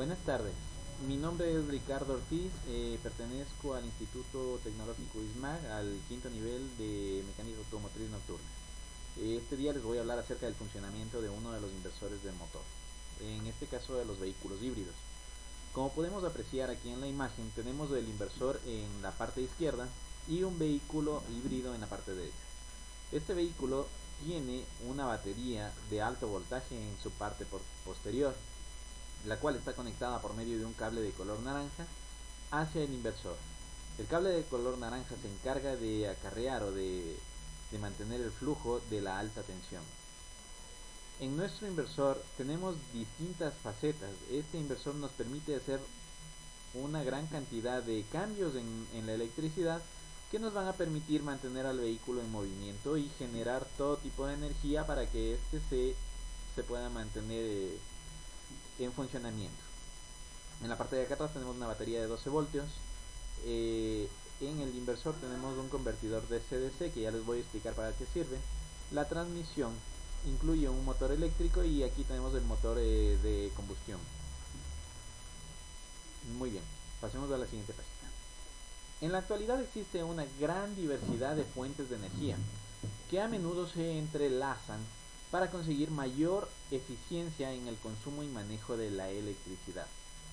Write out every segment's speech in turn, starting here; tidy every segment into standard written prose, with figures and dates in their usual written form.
Buenas tardes, mi nombre es Ricardo Ortiz, pertenezco al Instituto Tecnológico ISMAG, al quinto nivel de Mecánica Automotriz Nocturna. Este día les voy a hablar acerca del funcionamiento de uno de los inversores del motor, en este caso de los vehículos híbridos. Como podemos apreciar aquí en la imagen, tenemos el inversor en la parte izquierda y un vehículo híbrido en la parte derecha. Este vehículo tiene una batería de alto voltaje en su parte posterior, la cual está conectada por medio de un cable de color naranja hacia el inversor. El cable de color naranja se encarga de acarrear o de mantener el flujo de la alta tensión. En nuestro inversor tenemos distintas facetas. Este inversor nos permite hacer una gran cantidad de cambios en la electricidad que nos van a permitir mantener al vehículo en movimiento y generar todo tipo de energía para que éste se pueda mantener en funcionamiento. En la parte de acá atrás tenemos una batería de 12 voltios. En el inversor tenemos un convertidor DC-DC que ya les voy a explicar para qué sirve. La transmisión incluye un motor eléctrico y aquí tenemos el motor de combustión. Muy bien, pasemos a la siguiente página. En la actualidad existe una gran diversidad de fuentes de energía que a menudo se entrelazan para conseguir mayor eficiencia en el consumo y manejo de la electricidad.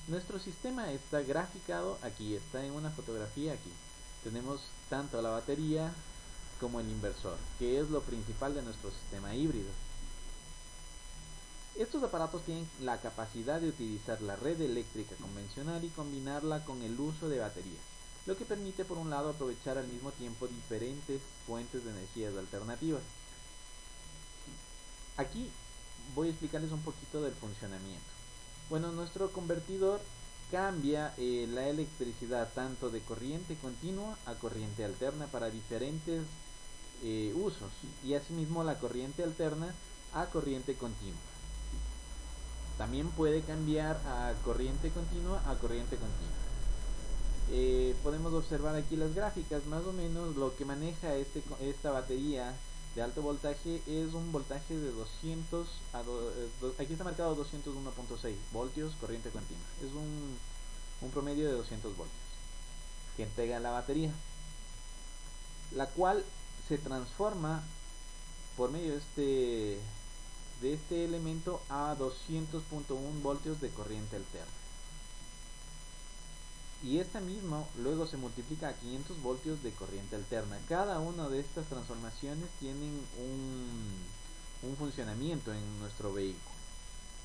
Nuestro sistema está graficado aquí, está en una fotografía aquí. Tenemos tanto la batería como el inversor, que es lo principal de nuestro sistema híbrido. Estos aparatos tienen la capacidad de utilizar la red eléctrica convencional y combinarla con el uso de baterías, lo que permite por un lado aprovechar al mismo tiempo diferentes fuentes de energías alternativas. Aquí voy a explicarles un poquito del funcionamiento. Bueno, nuestro convertidor cambia la electricidad tanto de corriente continua a corriente alterna para diferentes usos, y asimismo la corriente alterna a corriente continua. También puede cambiar a corriente continua a corriente continua. Podemos observar aquí las gráficas. Más o menos lo que maneja esta batería de alto voltaje es un voltaje de 200 aquí está marcado 201.6 voltios corriente continua. Es un promedio de 200 voltios que entrega la batería, la cual se transforma por medio de este elemento a 200.1 voltios de corriente alterna, y esta misma luego se multiplica a 500 voltios de corriente alterna. Cada una de estas transformaciones tienen un funcionamiento en nuestro vehículo.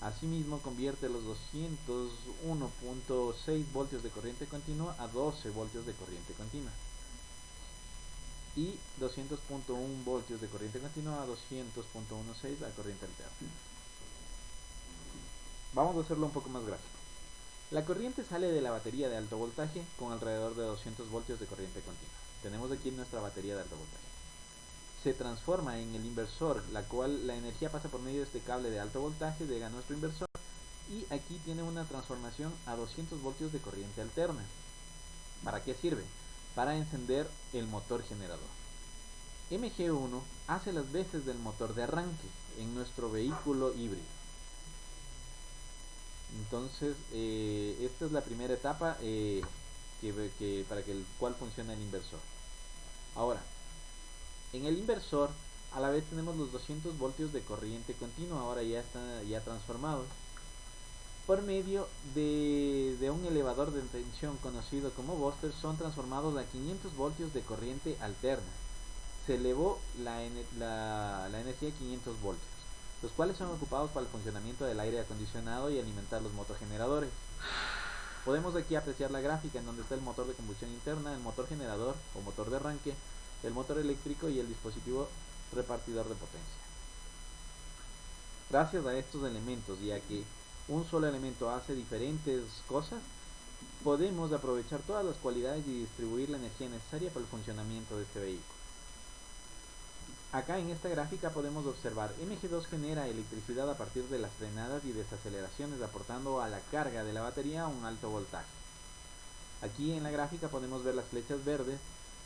Asimismo convierte los 201.6 voltios de corriente continua a 12 voltios de corriente continua y 200.1 voltios de corriente continua a 200.16 a corriente alterna. Vamos a hacerlo un poco más gráfico. La corriente sale de la batería de alto voltaje con alrededor de 200 voltios de corriente continua. Tenemos aquí nuestra batería de alto voltaje. Se transforma en el inversor, la cual la energía pasa por medio de este cable de alto voltaje, llega a nuestro inversor y aquí tiene una transformación a 200 voltios de corriente alterna. ¿Para qué sirve? Para encender el motor generador. MG1 hace las veces del motor de arranque en nuestro vehículo híbrido. Entonces esta es la primera etapa para el cual funciona el inversor. Ahora, en el inversor a la vez tenemos los 200 voltios de corriente continua, ahora ya están transformados por medio de un elevador de tensión conocido como booster. Son transformados a 500 voltios de corriente alterna. Se elevó la energía a 500 voltios, los cuales son ocupados para el funcionamiento del aire acondicionado y alimentar los motogeneradores. Podemos aquí apreciar la gráfica en donde está el motor de combustión interna, el motor generador o motor de arranque, el motor eléctrico y el dispositivo repartidor de potencia. Gracias a estos elementos, ya que un solo elemento hace diferentes cosas, podemos aprovechar todas las cualidades y distribuir la energía necesaria para el funcionamiento de este vehículo. Acá en esta gráfica podemos observar MG2 genera electricidad a partir de las frenadas y desaceleraciones, aportando a la carga de la batería un alto voltaje. Aquí en la gráfica podemos ver las flechas verdes,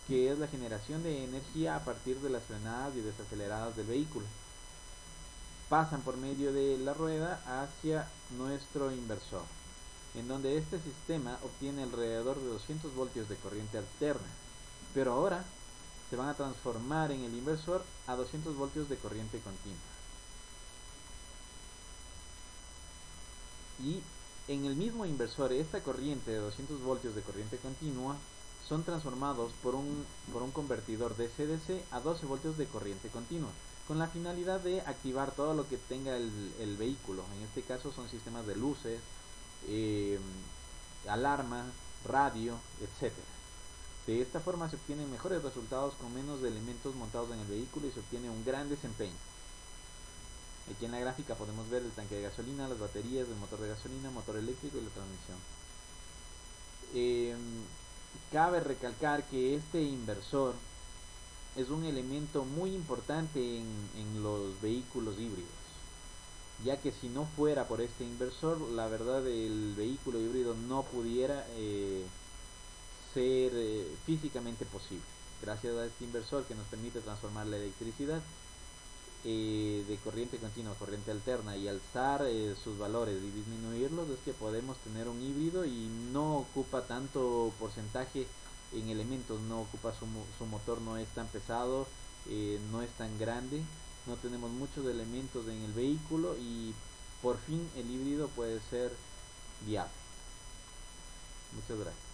que es la generación de energía a partir de las frenadas y desaceleradas del vehículo. Pasan por medio de la rueda hacia nuestro inversor. en donde este sistema obtiene alrededor de 200 voltios de corriente alterna, pero ahora se van a transformar en el inversor a 200 voltios de corriente continua. Y en el mismo inversor, esta corriente de 200 voltios de corriente continua son transformados por un convertidor DC-DC a 12 voltios de corriente continua, con la finalidad de activar todo lo que tenga el vehículo. En este caso son sistemas de luces, alarma, radio, etcétera. De esta forma se obtienen mejores resultados con menos de elementos montados en el vehículo y se obtiene un gran desempeño. Aquí en la gráfica podemos ver el tanque de gasolina, las baterías, el motor de gasolina, motor eléctrico y la transmisión. Cabe recalcar que este inversor es un elemento muy importante en los vehículos híbridos, ya que si no fuera por este inversor, la verdad el vehículo híbrido no pudiera ser físicamente posible. Gracias a este inversor que nos permite transformar la electricidad de corriente continua a corriente alterna y alzar sus valores y disminuirlos, es que podemos tener un híbrido y no ocupa tanto porcentaje en elementos, no ocupa su motor, no es tan pesado, no es tan grande, no tenemos muchos elementos en el vehículo y por fin el híbrido puede ser viable. Muchas gracias.